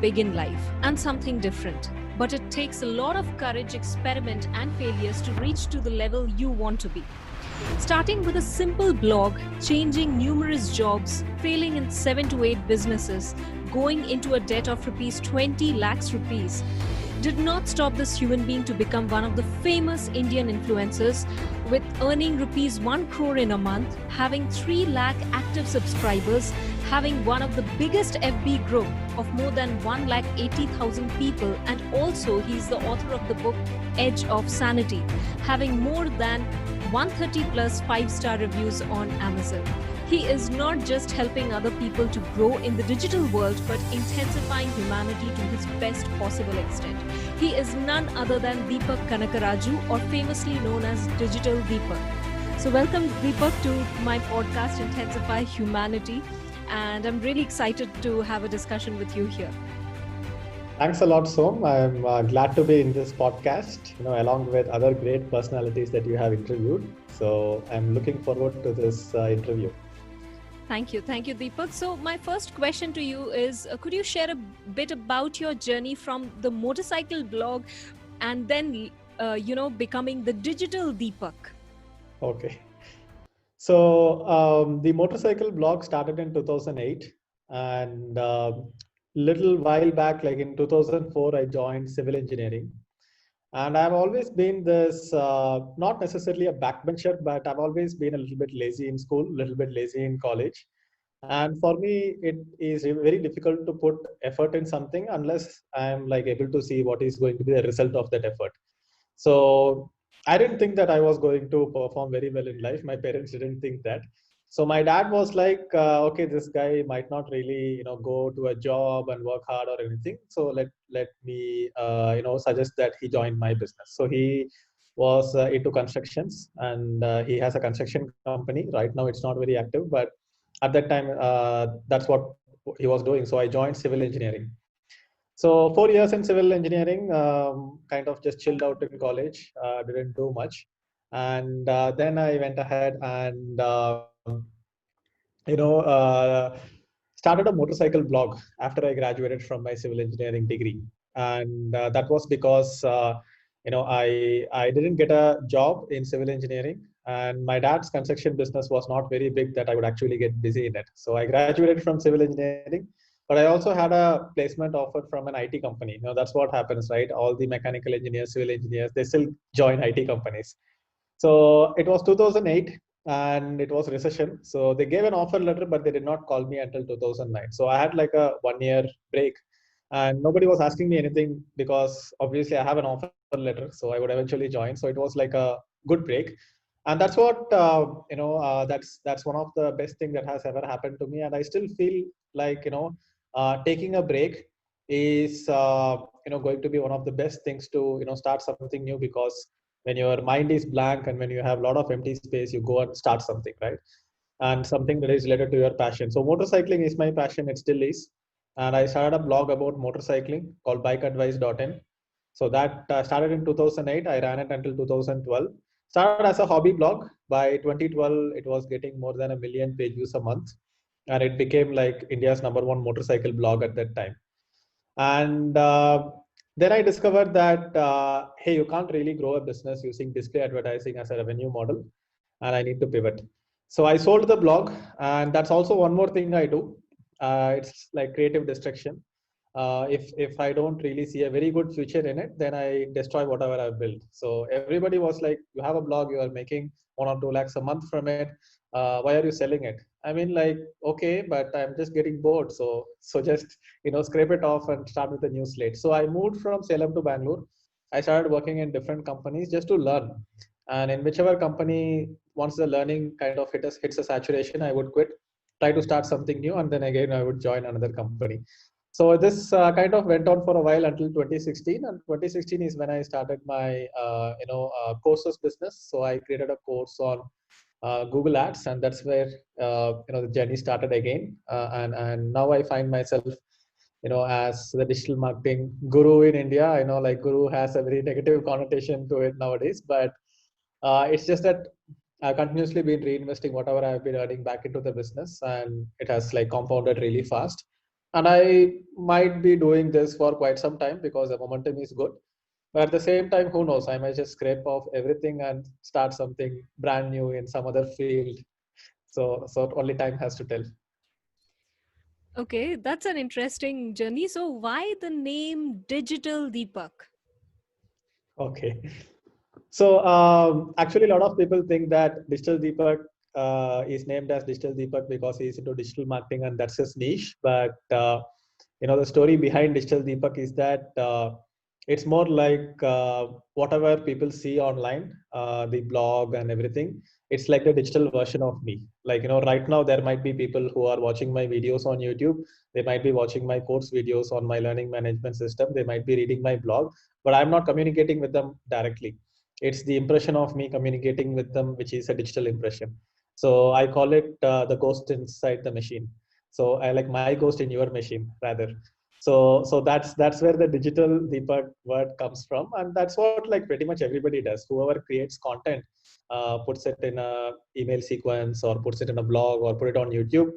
big in life and something different. But it takes a lot of courage, experiment, and failures to reach to the level you want to be. Starting with a simple blog, changing numerous jobs, failing in 7 to 8 businesses, going into a debt of rupees 20 lakhs rupees, did not stop this human being to become one of the famous Indian influencers with earning rupees 1 crore in a month, having 3 lakh active subscribers, having one of the biggest FB group of more than 1,80,000 people, and also he's the author of the book Edge of Sanity, having more than 130 plus 5-star reviews on Amazon. He is not just helping other people to grow in the digital world, but intensifying humanity to his best possible extent. He is none other than Deepak Kanakaraju, or famously known as Digital Deepak. So welcome, Deepak, to my podcast, Intensify Humanity. And I'm really excited to have a discussion with you here. Thanks a lot, Som. I'm glad to be in this podcast, along with other great personalities that you have interviewed. So I'm looking forward to this interview. Thank you, Deepak. So my first question to you is, could you share a bit about your journey from the motorcycle blog and then, becoming the Digital Deepak? Okay. So the motorcycle blog started in 2008, and little while back, like in 2004, I joined civil engineering. And I've always been this, not necessarily a backbencher, but I've always been a little bit lazy in school, a little bit lazy in college. And for me, it is very difficult to put effort in something unless I'm like able to see what is going to be the result of that effort. So I didn't think that I was going to perform very well in life. My parents didn't think that. So my dad was like, okay, this guy might not really, go to a job and work hard or anything. So let me, suggest that he join my business. So he was into constructions, and he has a construction company. Right now, it's not very active, but at that time, that's what he was doing. So I joined civil engineering. So 4 years in civil engineering, kind of just chilled out in college, didn't do much. And then I went ahead and, started a motorcycle blog after I graduated from my civil engineering degree. And that was because, I didn't get a job in civil engineering, and my dad's construction business was not very big that I would actually get busy in it. So I graduated from civil engineering, but I also had a placement offer from an IT company. That's what happens, right? All the mechanical engineers, civil engineers, they still join IT companies. So it was 2008 and it was recession. So they gave an offer letter, but they did not call me until 2009. So I had like a 1 year break, and nobody was asking me anything because obviously I have an offer letter. So I would eventually join. So it was like a good break. And that's what, that's one of the best thing that has ever happened to me. And I still feel like, taking a break is, going to be one of the best things to, start something new, because when your mind is blank and when you have a lot of empty space, you go and start something, right? And something that is related to your passion. So motorcycling is my passion. It still is. And I started a blog about motorcycling called bikeadvice.in. So that started in 2008. I ran it until 2012. Started as a hobby blog. By 2012, it was getting more than 1 million page views a month. And it became like India's #1 motorcycle blog at that time. And then I discovered that, hey, you can't really grow a business using display advertising as a revenue model, and I need to pivot. So I sold the blog, and that's also one more thing I do. It's like creative destruction. If I don't really see a very good future in it, then I destroy whatever I've built. So everybody was like, you have a blog, you are making 1 or 2 lakhs a month from it. Why are you selling it? I mean, like, okay, but I'm just getting bored. So just, scrape it off and start with a new slate. So I moved from Salem to Bangalore. I started working in different companies just to learn. And in whichever company, once the learning kind of hits a saturation, I would quit, try to start something new, and then again I would join another company. So this kind of went on for a while until 2016, and 2016 is when I started my courses business. So I created a course on Google Ads, and that's where the journey started again. And now I find myself, as the digital marketing guru in India. I know like guru has a very negative connotation to it nowadays, but it's just that I've continuously been reinvesting whatever I've been earning back into the business, and it has like compounded really fast. And I might be doing this for quite some time because the momentum is good. But at the same time, who knows? I might just scrape off everything and start something brand new in some other field. So only time has to tell. Okay, that's an interesting journey. So, why the name Digital Deepak? Okay. So actually, a lot of people think that Digital Deepak is named as Digital Deepak because he's into digital marketing and that's his niche. But the story behind Digital Deepak is that it's more like whatever people see online, the blog and everything. It's like the digital version of me. Like right now there might be people who are watching my videos on YouTube. They might be watching my course videos on my learning management system. They might be reading my blog, but I'm not communicating with them directly. It's the impression of me communicating with them, which is a digital impression. So I call it the ghost inside the machine. So I like my ghost in your machine rather. So that's where the digital Deepak word comes from, and that's what like pretty much everybody does. Whoever creates content, puts it in a email sequence or puts it in a blog or put it on YouTube.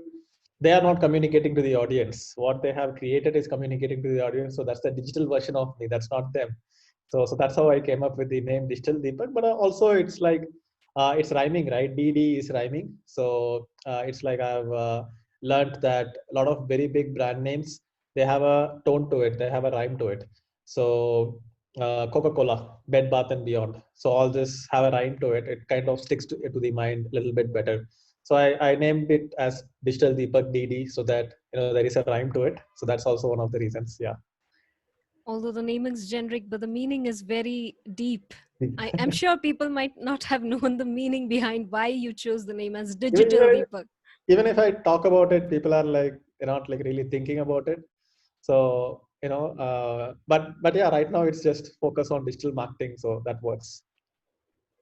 They are not communicating to the audience. What they have created is communicating to the audience. So that's the digital version of me. That's not them. So that's how I came up with the name Digital Deepak. But also it's like it's rhyming, right? DD is rhyming. So it's like I've learned that a lot of very big brand names, they have a tone to it. They have a rhyme to it. So Coca-Cola, Bed Bath and Beyond. So all this have a rhyme to it. It kind of sticks to the mind a little bit better. So I named it as Digital Deepak DD so that there is a rhyme to it. So that's also one of the reasons. Yeah. Although the name is generic, but the meaning is very deep. I'm sure people might not have known the meaning behind why you chose the name as even, Digital even Deepak. even if I talk about it, people are like they're not like really thinking about it. So but yeah, right now it's just focus on digital marketing, so that works.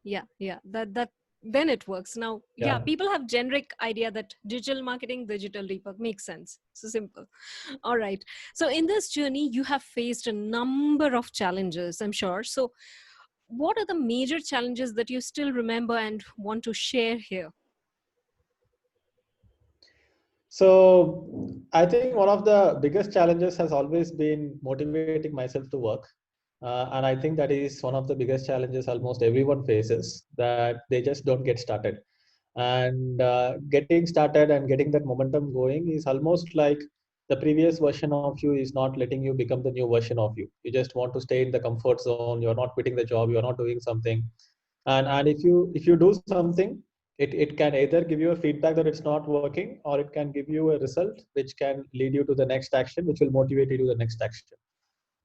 Yeah, that then it works. Now, yeah, Yeah. people have generic idea that digital marketing, Digital Deepak makes sense. So simple. All right. So in this journey, you have faced a number of challenges, I'm sure. So what are the major challenges that you still remember and want to share here? So I think one of the biggest challenges has always been motivating myself to work. And I think that is one of the biggest challenges almost everyone faces, that they just don't get started. And getting started and getting that momentum going is almost like the previous version of you is not letting you become the new version of you. You just want to stay in the comfort zone. You're not quitting the job. You're not doing something. And if you do something, it can either give you a feedback that it's not working, or it can give you a result which can lead you to the next action, which will motivate you to the next action.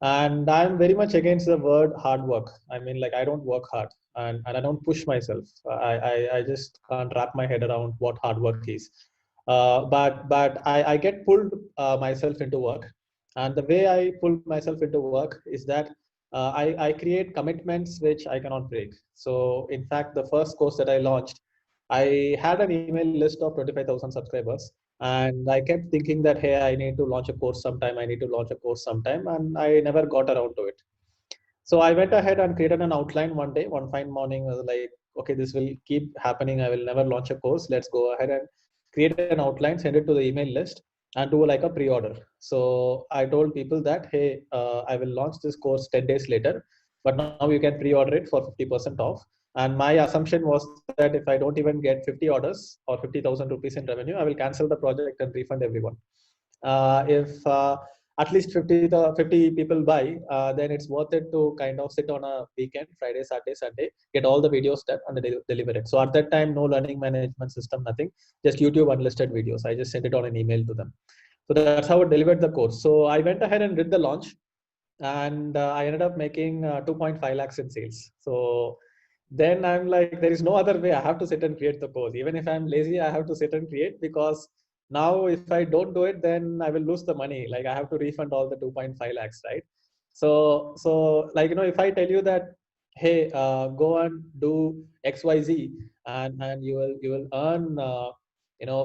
And I'm very much against the word hard work. I mean, like, I don't work hard, and I don't push myself. I just can't wrap my head around what hard work is. But I get pulled myself into work. And the way I pull myself into work is that I create commitments which I cannot break. So in fact, the first course that I launched, I had an email list of 25,000 subscribers, and I kept thinking that, hey, I need to launch a course sometime. I need to launch a course sometime, and I never got around to it. So I went ahead and created an outline one day. One fine morning, I was like, okay, this will keep happening. I will never launch a course. Let's go ahead and create an outline, send it to the email list, and do like a pre-order. So I told people that, hey, I will launch this course 10 days later, but now you can pre-order it for 50% off. And my assumption was that if I don't even get 50 orders or 50,000 rupees in revenue, I will cancel the project and refund everyone. If at least 50 people buy, then it's worth it to kind of sit on a weekend, Friday, Saturday, Sunday, get all the videos done and deliver it. So at that time, no learning management system, nothing, just YouTube unlisted videos. I just sent it on an email to them. So that's how I delivered the course. So I went ahead and did the launch, and I ended up making 2.5 lakhs in sales. So then I'm like, there is no other way. I have to sit and create the course. Even if I'm lazy, I have to sit and create, because now if I don't do it, then I will lose the money. Like, I have to refund all the 2.5 lakhs, right? So like, if I tell you that, hey, go and do XYZ, and you will earn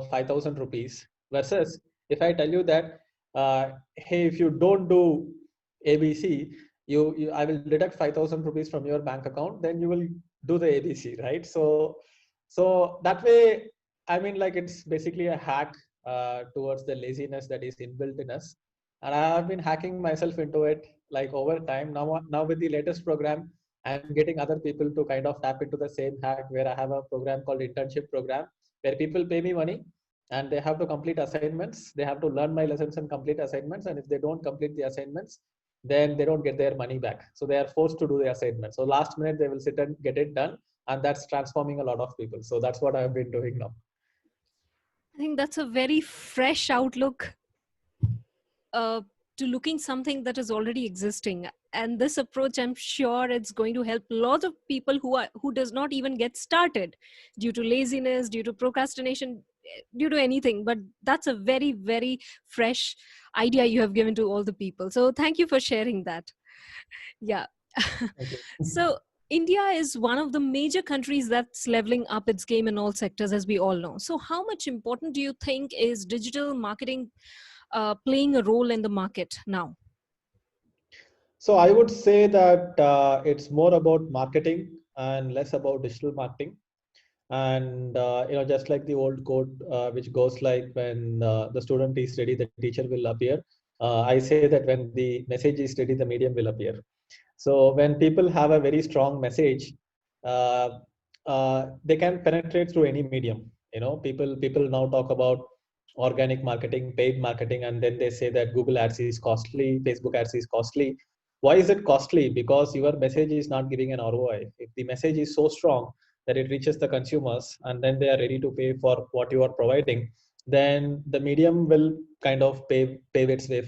5,000 rupees, versus if I tell you that, hey, if you don't do ABC, I will deduct 5,000 rupees from your bank account, then you will do the ABC, right? So that way, I mean, like, it's basically a hack towards the laziness that is inbuilt in us. and I have been hacking myself into it like over time. Now with the latest program, I'm getting other people to kind of tap into the same hack where I have a program called internship program where people pay me money and they have to complete assignments. They have to learn my lessons and complete assignments. And if they don't complete the assignments, then they don't get their money back. So they are forced to do the assignment. So last minute they will sit and get it done, and that's transforming a lot of people. So that's what I've been doing now. I think that's a very fresh outlook uh, to looking something that is already existing. And this approach, I'm sure it's going to help a lot of people who does not even get started due to laziness, due to procrastination, due to anything. But that's a very, very fresh idea you have given to all the people. So thank you for sharing that. Yeah. Thank you. So India is one of the major countries that's leveling up its game in all sectors, as we all know. So how much important do you think is digital marketing playing a role in the market now? So I would say that it's more about marketing and less about digital marketing. And just like the old quote, which goes like, when the student is ready, the teacher will appear. I say that when the message is ready, the medium will appear. So when people have a very strong message, uh, they can penetrate through any medium. People now talk about organic marketing, paid marketing, and then they say that Google Ads is costly, Facebook Ads is costly. Why is it costly? Because your message is not giving an ROI. If the message is so strong that it reaches the consumers and then they are ready to pay for what you are providing, then the medium will kind of pave its way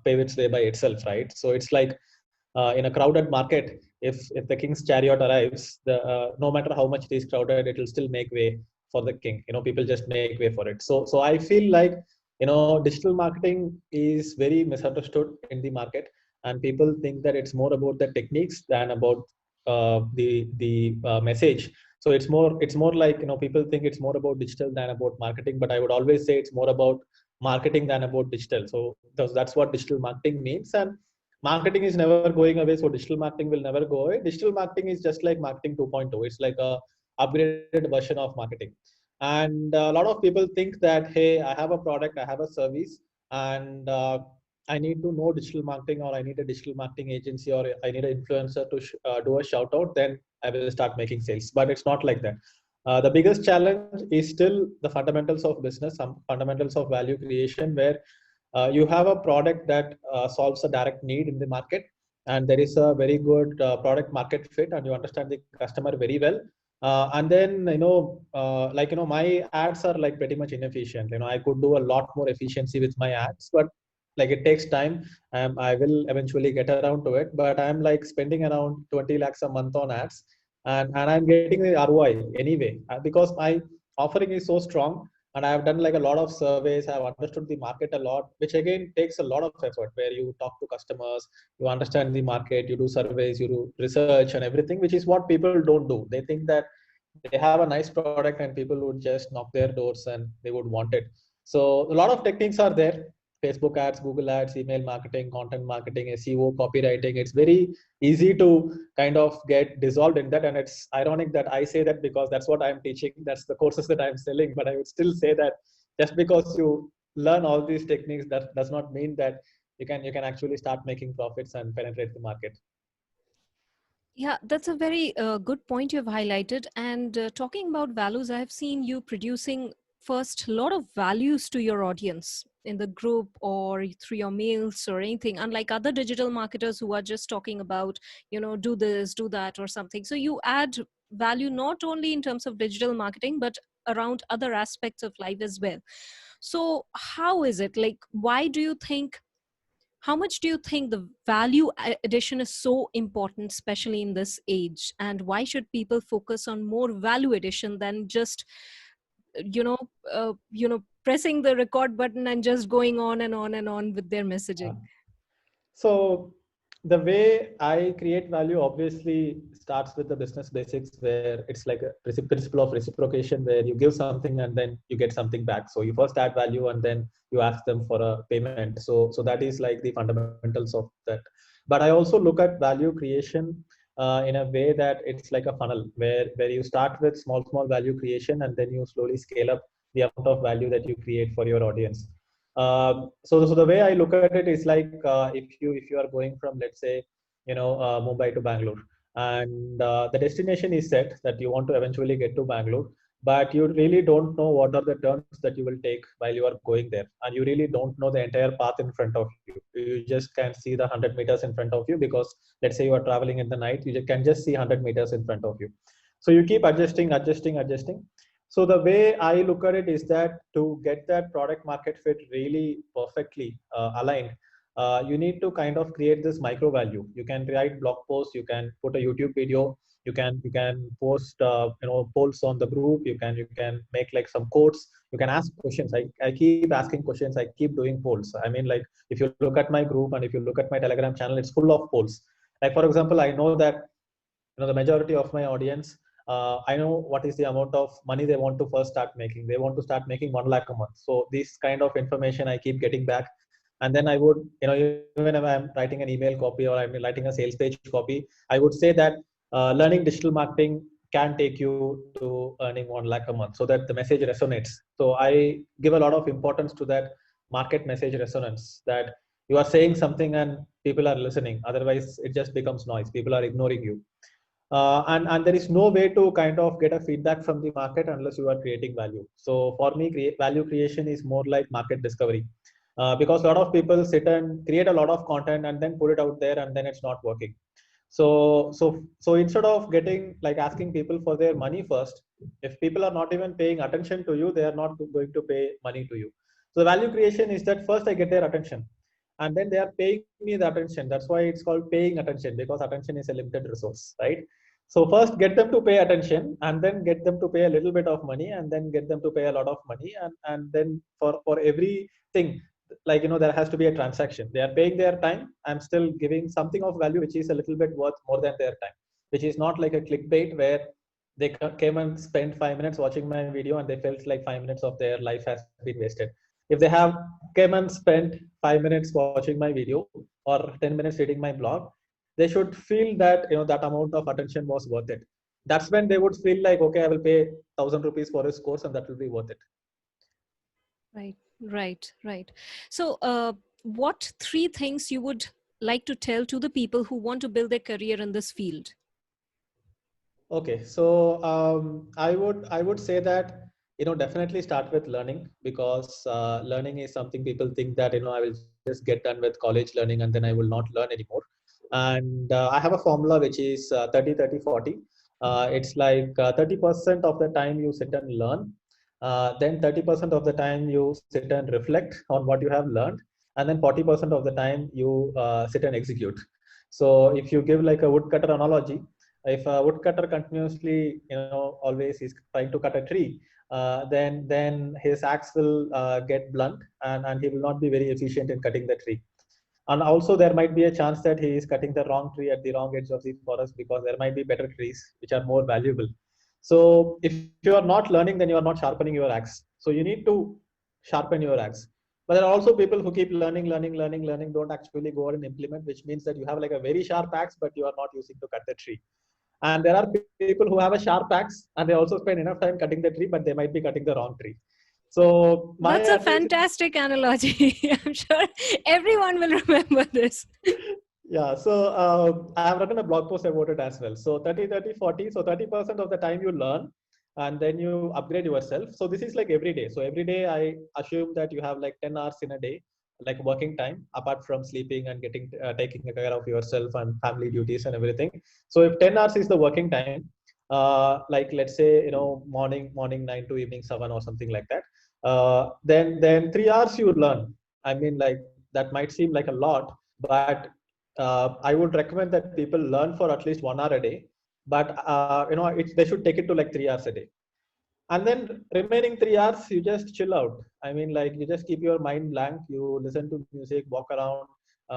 pave its way by itself, right? So it's like, in a crowded market, if the king's chariot arrives, no matter how much it is crowded, it will still make way for the king. People just make way for it. So I feel like, digital marketing is very misunderstood in the market, and people think that it's more about the techniques than about the message. So it's more like, people think it's more about digital than about marketing, but I would always say it's more about marketing than about digital. So that's what digital marketing means. And marketing is never going away, so digital marketing will never go away. Digital marketing is just like marketing 2.0. It's like a upgraded version of marketing. And a lot of people think that, hey, I have a product, I have a service, and I need to know digital marketing, or I need a digital marketing agency, or I need an influencer to do a shout out, then I will start making sales. But it's not like that. The biggest challenge is still the fundamentals of business, some fundamentals of value creation, where you have a product that solves a direct need in the market, and there is a very good product market fit, and you understand the customer very well. And then, my ads are like pretty much inefficient. I could do a lot more efficiency with my ads, but like it takes time. I will eventually get around to it, but I'm like spending around 20 lakhs a month on ads, and I'm getting the ROI anyway, because my offering is so strong, and I have done like a lot of surveys. I have understood the market a lot, which again takes a lot of effort, where you talk to customers, you understand the market, you do surveys, you do research and everything, which is what people don't do. They think that they have a nice product and people would just knock their doors and they would want it. So a lot of techniques are there: Facebook ads, Google ads, email marketing, content marketing, SEO, copywriting. It's very easy to kind of get dissolved in that. And it's ironic that I say that because that's what I'm teaching. That's the courses that I'm selling. But I would still say that just because you learn all these techniques, that does not mean that you can actually start making profits and penetrate the market. Yeah, that's a very good point you've highlighted. And talking about values, I have seen you producing first a lot of values to your audience in the group or through your mails or anything, unlike other digital marketers who are just talking about, do this, do that, or something. So you add value not only in terms of digital marketing, but around other aspects of life as well. So how is it? Like, why do you think how much do you think the value addition is so important, especially in this age? And why should people focus on more value addition than just, you know, pressing the record button and just going on and on and on with their Uh, messaging? So the way I create value obviously starts with the business basics, where it's like a principle of reciprocation, where you give something and then you get something back. So you first add value and then you ask them for a payment. So that is like the fundamentals of that. But I also look at value creation in a way that it's like a funnel, where you start with small value creation and then you slowly scale up the amount of value that you create for your audience. So the way I look at it is like, if you are going from, let's say, Mumbai to Bangalore, and the destination is set that you want to eventually get to Bangalore, but you really don't know what are the turns that you will take while you are going there, and you really don't know the entire path in front of you. You just can see the 100 meters in front of you, because let's say you are traveling in the night, you can just see 100 meters in front of you. So you keep adjusting. So the way I look at it is that to get that product market fit really perfectly aligned, you need to kind of create this micro value. You can write blog posts, you can put a YouTube video, you can post polls on the group, you can make like some quotes, you can ask questions. I keep asking questions, I keep doing polls. I mean, like, if you look at my group and if you look at my Telegram channel, it's full of polls. Like, for example, I know that the majority of my audience, I know what is the amount of money they want to first start making. They want to start making 1 lakh a month. So this kind of information I keep getting back, and then I would, even if I'm writing an email copy or I'm writing a sales page copy, I would say that learning digital marketing can take you to earning 1 lakh a month, so that the message resonates. So I give a lot of importance to that market message resonance, that you are saying something and people are listening. Otherwise it just becomes noise, people are ignoring you. And there is no way to kind of get a feedback from the market unless you are creating value. So for me, value creation is more like market discovery, because a lot of people sit and create a lot of content and then put it out there, and then it's not working. So instead of getting, like, asking people for their money first, if people are not even paying attention to you, they are not going to pay money to you. So value creation is that first I get their attention, and then they are paying me the attention. That's why it's called paying attention, because attention is a limited resource, right? So first get them to pay attention, and then get them to pay a little bit of money, and then get them to pay a lot of money, and then for everything, like, there has to be a transaction. They are paying their time, I'm still giving something of value which is a little bit worth more than their time, which is not like a clickbait where they came and spent 5 minutes watching my video and they felt like 5 minutes of their life has been wasted. If they have came and spent 5 minutes watching my video or 10 minutes reading my blog, they should feel that, that amount of attention was worth it. That's when they would feel like, okay, I will pay 1,000 rupees for this course and that will be worth it. Right. So what 3 things you would like to tell to the people who want to build their career in this field? Okay, so I would say that, definitely start with learning, because learning is something people think that, I will just get done with college learning and then I will not learn anymore. And I have a formula which is 30-30-40. It's like 30% of the time you sit and learn, then 30% of the time you sit and reflect on what you have learned, and then 40% of the time you sit and execute. So if you give like a woodcutter analogy, if a woodcutter continuously, always is trying to cut a tree, then his axe will get blunt, and he will not be very efficient in cutting the tree. And also there might be a chance that he is cutting the wrong tree at the wrong edge of the forest, because there might be better trees which are more valuable. So if you are not learning, then you are not sharpening your axe. So you need to sharpen your axe. But there are also people who keep learning, don't actually go out and implement, which means that you have like a very sharp axe, but you are not using to cut the tree. And there are people who have a sharp axe and they also spend enough time cutting the tree, but they might be cutting the wrong tree. So my That's a advice is, fantastic analogy. I'm sure everyone will remember this. yeah, so I have written a blog post about it as well. So 30-30-40. So 30% of the time you learn, and then you upgrade yourself. So this is like every day. So every day I assume that you have like 10 hours in a day, like working time, apart from sleeping and getting taking care of yourself and family duties and everything. So if 10 hours is the working time, like let's say, morning 9 to evening 7 or something like that, then 3 hours you learn. I mean, like, that might seem like a lot, but I would recommend that people learn for at least 1 hour a day. But they should take it to like 3 hours a day, and then remaining 3 hours you just chill out. I mean, like, you just keep your mind blank, you listen to music, walk around,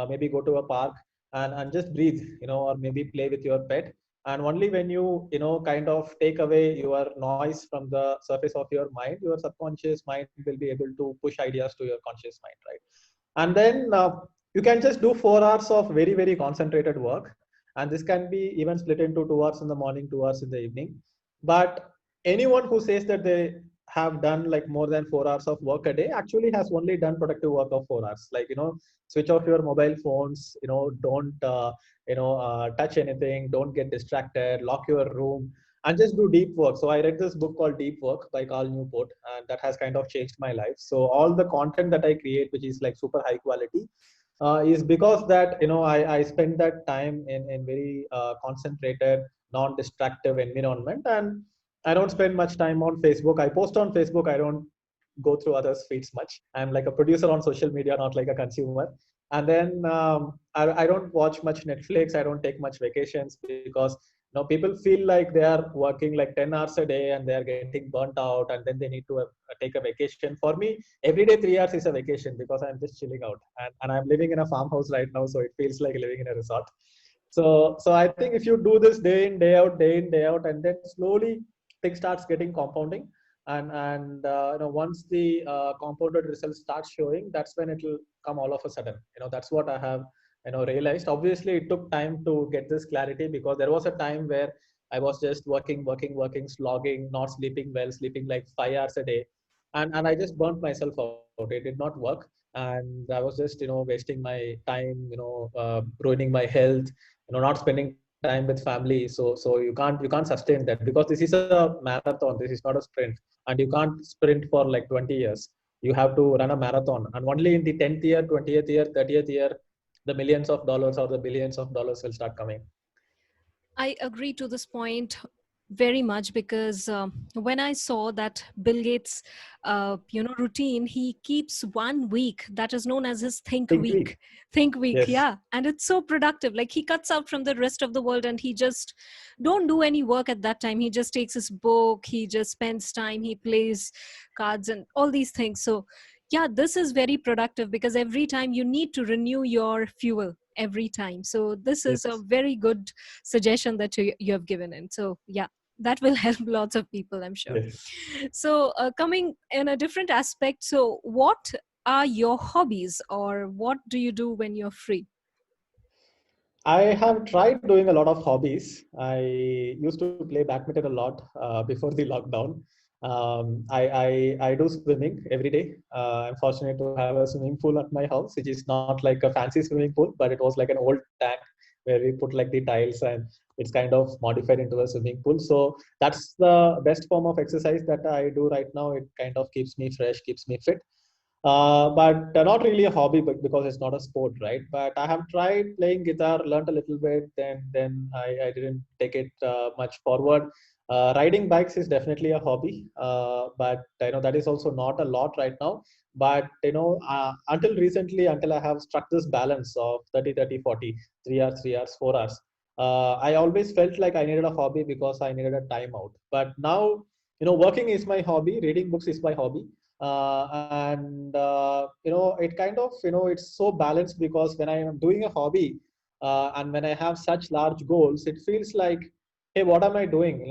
maybe go to a park, and just breathe, or maybe play with your pet. And only when you kind of take away your noise from the surface of your mind, your subconscious mind will be able to push ideas to your conscious mind, right? And then you can just do 4 hours of very very concentrated work, and this can be even split into 2 hours in the morning, 2 hours in the evening. But anyone who says that they have done like more than 4 hours of work a day actually has only done productive work of 4 hours. Like, switch off your mobile phones, don't, touch anything, don't get distracted, lock your room and just do deep work. So I read this book called Deep Work by Carl Newport, and that has kind of changed my life. So all the content that I create, which is like super high quality, is because that, I spend that time in very concentrated, non-distractive environment. And I don't spend much time on Facebook. I post on Facebook. I don't go through others' feeds much. I'm like a producer on social media, not like a consumer. And then I don't watch much Netflix. I don't take much vacations because people feel like they are working like 10 hours a day and they are getting burnt out, and then they need to take a vacation. For me, every day 3 hours is a vacation because I'm just chilling out, and I'm living in a farmhouse right now, so it feels like living in a resort. So I think if you do this day in, day out, day in, day out, and then slowly things starts getting compounding, and once the compounded results start showing, that's when it will come all of a sudden. That's what I have realized. Obviously, it took time to get this clarity because there was a time where I was just working, slogging, not sleeping well, sleeping like 5 hours a day, and I just burnt myself out. It did not work, and I was just wasting my time, ruining my health, not spending time with family. So you can't sustain that because this is a marathon. This is not a sprint, and you can't sprint for like 20 years. You have to run a marathon, and only in the 10th year, 20th year, 30th year, the millions of dollars or the billions of dollars will start coming. I agree to this point very much because when I saw that Bill Gates, routine, he keeps 1 week that is known as his think Think week. week. Think week, Yes. yeah, and it's so productive. Like he cuts out from the rest of the world and he just don't do any work at that time. He just takes his book, he just spends time, he plays cards and all these things. So yeah, this is very productive because every time you need to renew your fuel every time. So this is a Yes. very good suggestion that you have given in. So yeah, that will help lots of people, I'm sure. Yes. So coming in a different aspect, so what are your hobbies or what do you do when you're free? I have tried doing a lot of hobbies. I used to play badminton a lot before the lockdown. I do swimming every day. I'm fortunate to have a swimming pool at my house, which is not like a fancy swimming pool, but it was like an old tank where we put like the tiles, and it's kind of modified into a swimming pool. So that's the best form of exercise that I do right now. It kind of keeps me fresh, keeps me fit. But not really a hobby, but because it's not a sport, right? But I have tried playing guitar, learned a little bit, then I didn't take it much forward. Riding bikes is definitely a hobby, but that is also not a lot right now. But until recently, until I have struck this balance of 30, 30, 40, 3 hours, 3 hours, 4 hours, I always felt like I needed a hobby because I needed a time out. But now, working is my hobby, reading books is my hobby. And it kind of, it's so balanced because when I am doing a hobby, and when I have such large goals, it feels like, hey, what am I doing?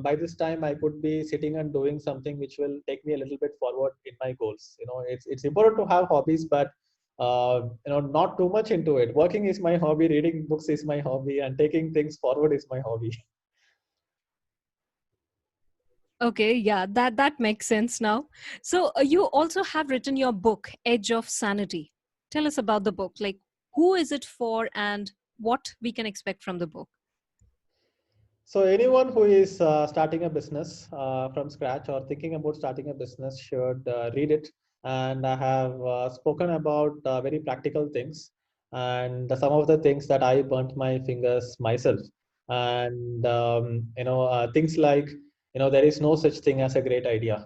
By this time I could be sitting and doing something which will take me a little bit forward in my goals. It's important to have hobbies, but not too much into it. Working is my hobby, reading books is my hobby, and taking things forward is my hobby. Okay, yeah, that makes sense now. So you also have written your book, Edge of Sanity. Tell us about the book. Like, who is it for, and what we can expect from the book? So anyone who is starting a business from scratch or thinking about starting a business should read it. And I have spoken about very practical things and some of the things that I burnt my fingers myself. And things like, there is no such thing as a great idea.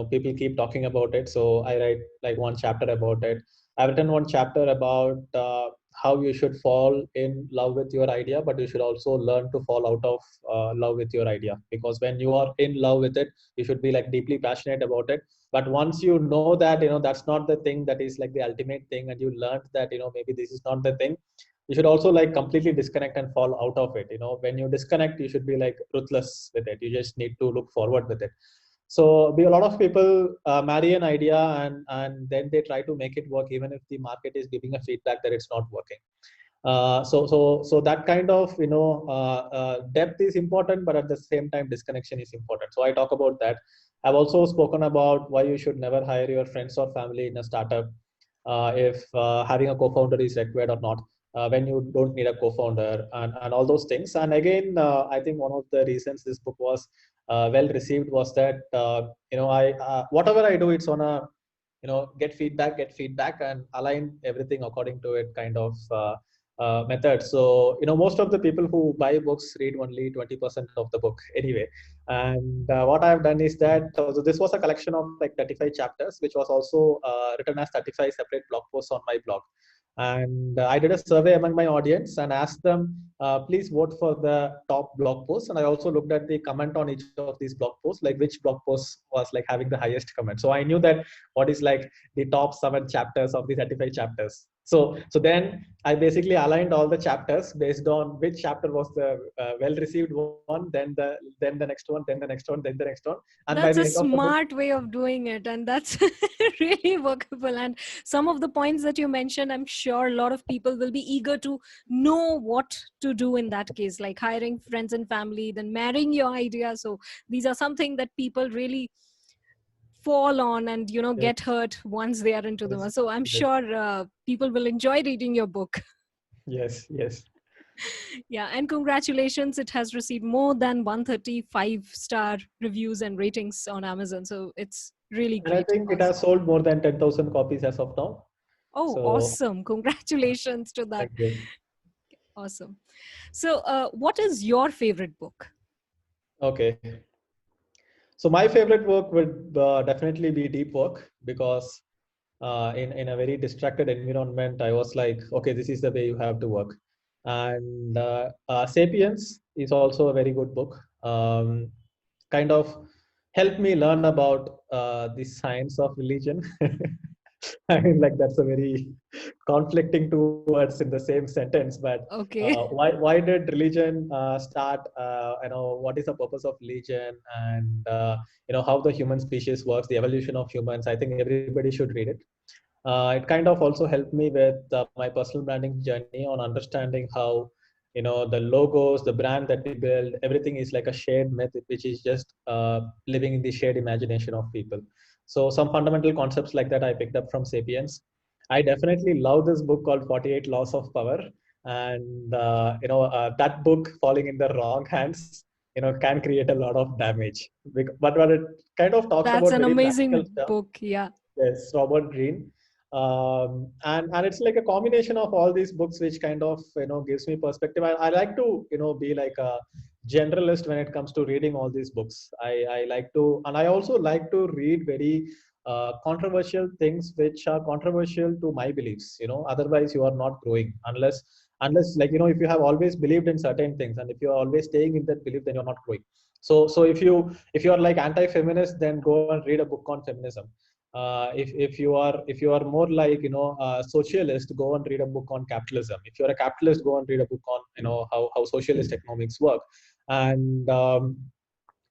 People keep talking about it. So I write like one chapter about it. I've written one chapter about how you should fall in love with your idea, but you should also learn to fall out of love with your idea. Because when you are in love with it, you should be like deeply passionate about it. But once you know that, that's not the thing that is like the ultimate thing, and you learned that, maybe this is not the thing, you should also like completely disconnect and fall out of it. When you disconnect, you should be like ruthless with it. You just need to look forward with it. So a lot of people marry an idea, and then they try to make it work even if the market is giving a feedback that it's not working. So that kind of depth is important, but at the same time disconnection is important. So I talk about that. I've also spoken about why you should never hire your friends or family in a startup, if having a co-founder is required or not, when you don't need a co-founder, and all those things. And again, I think one of the reasons this book was well received was that I whatever I do, it's on a get feedback and align everything according to it kind of method. So most of the people who buy books read only 20% of the book anyway. And what I've done is that, so this was a collection of like 35 chapters, which was also written as 35 separate blog posts on my blog. And I did a survey among my audience and asked them, please vote for the top blog posts. And I also looked at the comment on each of these blog posts, like which blog post was like having the highest comment. So I knew that what is like the top 7 chapters of the 35 chapters. So then I basically aligned all the chapters based on which chapter was the well received one, then the next one, then the next one, then the next one. And by That's the a end of the book, smart way of doing it, and that's really workable. And some of the points that you mentioned, I'm sure a lot of people will be eager to know what to do in that case, like hiring friends and family, then marrying your idea. So these are something that people really fall on and yes, get hurt once they are into them. yes, So I'm yes, sure people will enjoy reading your book. yes, yes. Yeah, and congratulations, it has received more than 135-star reviews and ratings on Amazon, so it's really And I great. think it Awesome. has sold more than 10,000 copies as of now. Oh, So awesome. Congratulations to that. thank you. Awesome. So what is your favorite book? Okay. So my favorite work would definitely be deep work, because in a very distracted environment, I was like, okay, this is the way you have to work. And Sapiens is also a very good book. Kind of helped me learn about the science of religion. I mean, like that's a very conflicting two words in the same sentence. But Okay. why did religion start? What is the purpose of religion, and how the human species works, the evolution of humans. I think everybody should read it. It kind of also helped me with my personal branding journey on understanding how the logos, the brand that we build, everything is like a shared myth, which is just living in the shared imagination of people. So some fundamental concepts like that I picked up from Sapiens. I definitely love this book called 48 Laws of Power. And that book falling in the wrong hands can create a lot of damage. But it kind of talks That's about an very practical amazing stuff. book. Yeah. Yes, Robert Greene. And it's like a combination of all these books, which kind of gives me perspective. I like to be like a generalist when it comes to reading all these books. I like to, and I also like to read very controversial things which are controversial to my beliefs. Otherwise you are not growing unless like if you have always believed in certain things, and if you are always staying in that belief, then you're not growing. So if you are like anti-feminist, then go and read a book on feminism. If you are more like socialist, go and read a book on capitalism. If you're a capitalist, go and read a book on how socialist economics work. And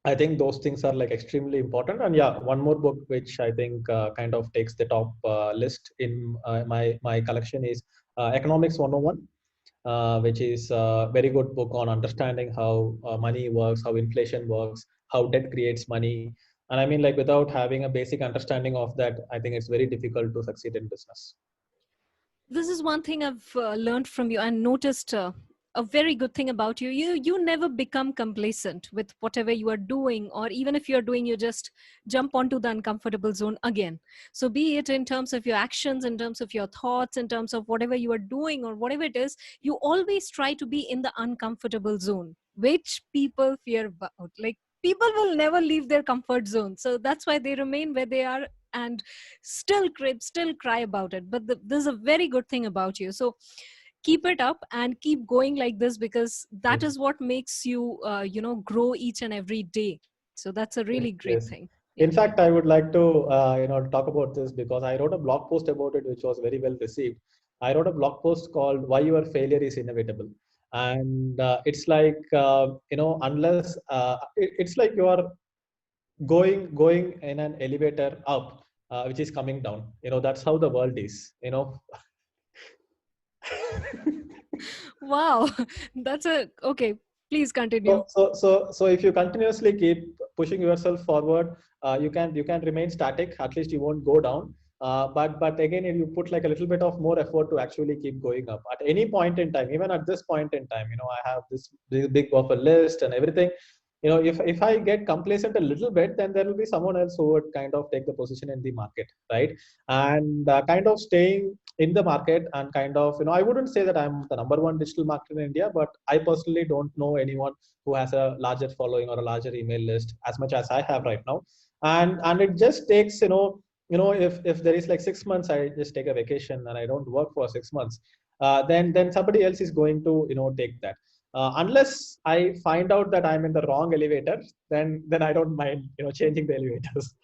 I think those things are like extremely important. And yeah, one more book which I think kind of takes the top list in my collection is Economics 101, which is a very good book on understanding how money works, how inflation works, how debt creates money. And I mean, like without having a basic understanding of that, I think it's very difficult to succeed in business. This is one thing I've learned from you and noticed a very good thing about you. You never become complacent with whatever you are doing, or even if you're doing, you just jump onto the uncomfortable zone again. So be it in terms of your actions, in terms of your thoughts, in terms of whatever you are doing or whatever it is, you always try to be in the uncomfortable zone, which people fear about. Like, people will never leave their comfort zone, so that's why they remain where they are and still crib, still cry about it. But there's a very good thing about you. So keep it up and keep going like this, because that Yes, is what makes you grow each and every day. So that's a yes, really great yes. thing. Yeah. In fact, I would like to talk about this because I wrote a blog post about it, which was very well received. I wrote a blog post called "Why Your Failure Is Inevitable," and it's like unless it's like you are going in an elevator up, which is coming down. That's how the world is. Wow, that's a okay. Please continue. So if you continuously keep pushing yourself forward, you can remain static. At least you won't go down. But again, if you put like a little bit of more effort to actually keep going up at any point in time, even at this point in time, I have this big of a list and everything. If I get complacent a little bit, then there will be someone else who would kind of take the position in the market, right? And kind of staying in the market and kind of, I wouldn't say that I'm the number one digital marketer in India, but I personally don't know anyone who has a larger following or a larger email list as much as I have right now. And it just takes, if there is like 6 months, I just take a vacation and I don't work for 6 months, then somebody else is going to, take that. Unless I find out that I'm in the wrong elevator, then I don't mind, changing the elevators.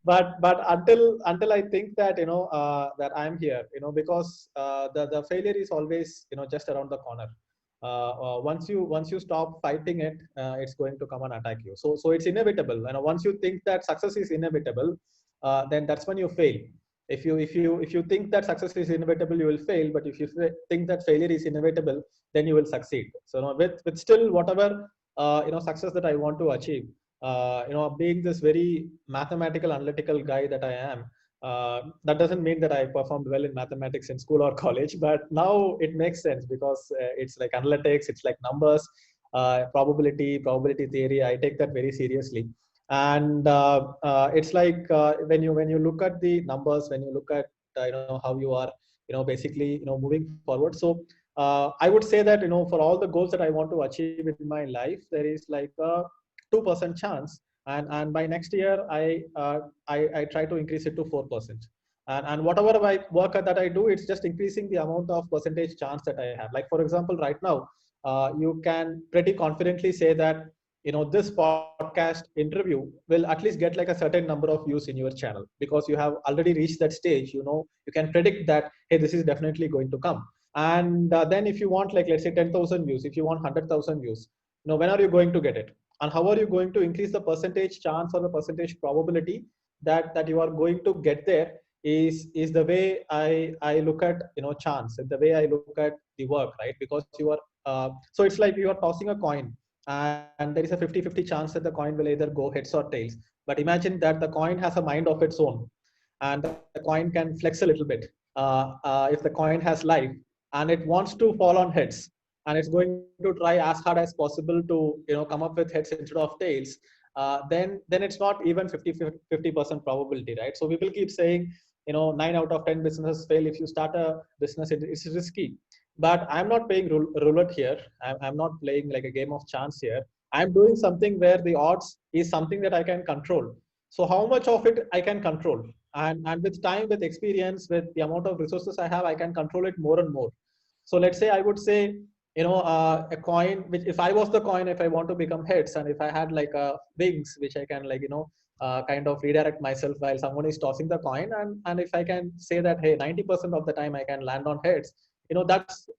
But until I think that, that I'm here, because the failure is always, just around the corner. Once you stop fighting it, it's going to come and attack you. So it's inevitable. Once you think that success is inevitable, then that's when you fail. If you think that success is inevitable, you will fail. But if you think that failure is inevitable, then you will succeed. So with still whatever success that I want to achieve, being this very mathematical analytical guy that I am, that doesn't mean that I performed well in mathematics in school or college, but now it makes sense because it's like analytics, it's like numbers, probability theory. I take that very seriously. And it's like when you look at the numbers, when you look at how you are basically moving forward. So I would say that for all the goals that I want to achieve in my life, there is like a 2% chance, and by next year I try to increase it to 4%. And whatever work that I do, it's just increasing the amount of percentage chance that I have. Like for example, right now, you can pretty confidently say that this podcast interview will at least get like a certain number of views in your channel, because you have already reached that stage. You can predict that, hey, this is definitely going to come. And then if you want, like, let's say 10,000 views, if you want 100,000 views, when are you going to get it? And how are you going to increase the percentage chance or the percentage probability that you are going to get there? Is the way I look at chance, and the way I look at the work, right? Because you are so it's like you are tossing a coin, and there is a 50-50 chance that the coin will either go heads or tails. But imagine that the coin has a mind of its own, and the coin can flex a little bit. If the coin has life and it wants to fall on heads, and it's going to try as hard as possible to come up with heads instead of tails, then it's not even 50% probability, right? So people keep saying 9 out of 10 businesses fail. If you start a business, it's risky. But I'm not playing roulette here. I'm not playing like a game of chance here. I'm doing something where the odds is something that I can control. So how much of it I can control, and with time, with experience, with the amount of resources I have, I can control it more and more. So let's say I would say, a coin, which if I was the coin, if I want to become heads, and if I had like wings, which I can, like, kind of redirect myself while someone is tossing the coin, and if I can say that, hey, 90% of the time I can land on heads,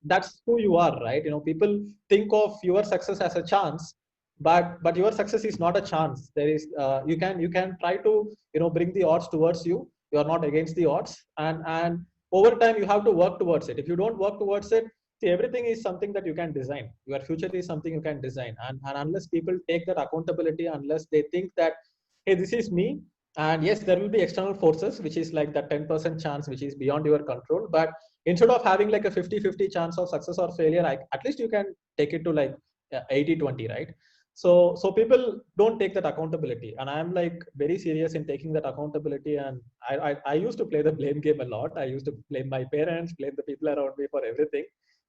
that's who you are, right? People think of your success as a chance, but your success is not a chance. There is you can try to bring the odds towards you. You are not against the odds, and over time you have to work towards it. If you don't work towards it, see, everything is something that you can design. Your future is something you can design, and unless people take that accountability, unless they think that, hey, this is me, and yes, there will be external forces, which is like that 10% chance, which is beyond your control. But instead of having like a 50-50 chance of success or failure, at least you can take it to like 80-20, right? So people don't take that accountability, and I'm like very serious in taking that accountability. And I used to play the blame game a lot. I used to blame my parents, blame the people around me for everything.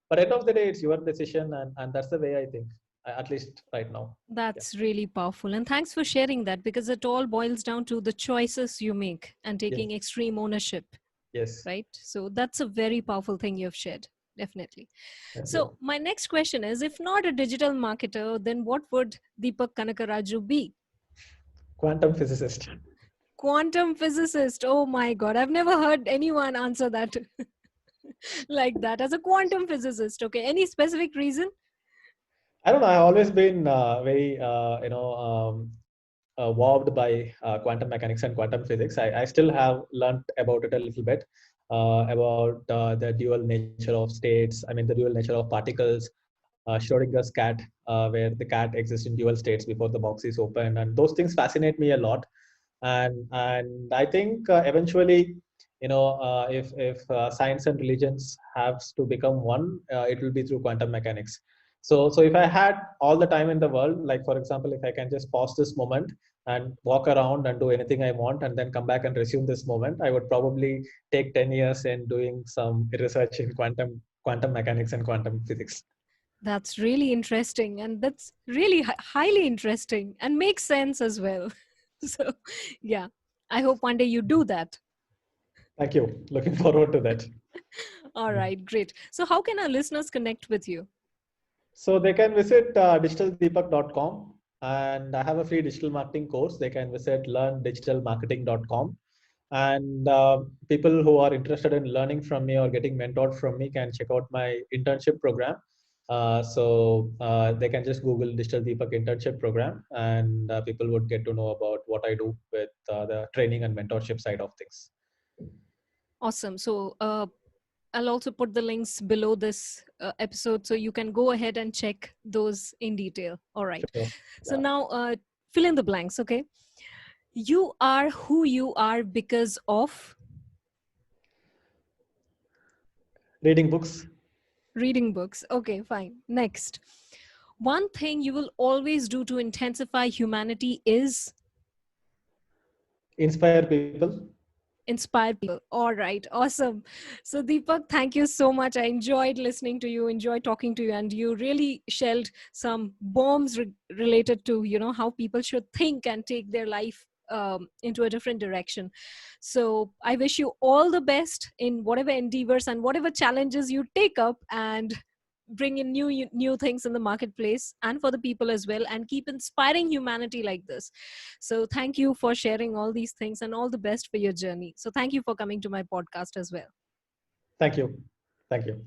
But end of the day, it's your decision, and that's the way I think, at least right now. Yeah. That's really powerful. And thanks for sharing that, because it all boils down to the choices you make and Yes. taking extreme ownership, Yes. right? So that's a very powerful thing you've shared. Definitely. Yeah. So my next question is, if not a digital marketer, then what would Deepak Kanakaraju be? Quantum physicist. Quantum physicist. Oh my God. I've never heard anyone answer that like that, as a quantum physicist. Okay. Any specific reason? I don't know. I've always been very, warped by quantum mechanics and quantum physics. I still have learned about it a little bit. about the dual nature of states. I mean, the dual nature of particles. Schrodinger's cat, where the cat exists in dual states before the box is open, and those things fascinate me a lot. And I think eventually, if science and religions have to become one, it will be through quantum mechanics. So if I had all the time in the world, like for example, if I can just pause this moment and walk around and do anything I want, and then come back and resume this moment, I would probably take 10 years in doing some research in quantum mechanics and quantum physics. That's really interesting. And that's really highly interesting and makes sense as well. So, yeah, I hope one day you do that. Thank you. Looking forward to that. All right, great. So, how can our listeners connect with you? So they can visit digitaldeepak.com, and I have a free digital marketing course. They can visit learndigitalmarketing.com. And people who are interested in learning from me or getting mentored from me can check out my internship program. So they can just Google Digital Deepak internship program, and people would get to know about what I do with the training and mentorship side of things. Awesome. So, I'll also put the links below this episode so you can go ahead and check those in detail. All right. Sure. So, Yeah. now fill in the blanks, okay? You are who you are because of Reading books, reading books. Okay, fine. Next. One thing you will always do to intensify humanity is inspire people. inspire people. All right, awesome. So, Deepak, thank you so much. I enjoyed listening to you, enjoyed talking to you, and you really shelled some bombs related to how people should think and take their life into a different direction. So, I wish you all the best in whatever endeavors and whatever challenges you take up, and bring in new things in the marketplace and for the people as well, and keep inspiring humanity like this. So thank you for sharing all these things, and all the best for your journey. So thank you for coming to my podcast as well. Thank you. Thank you.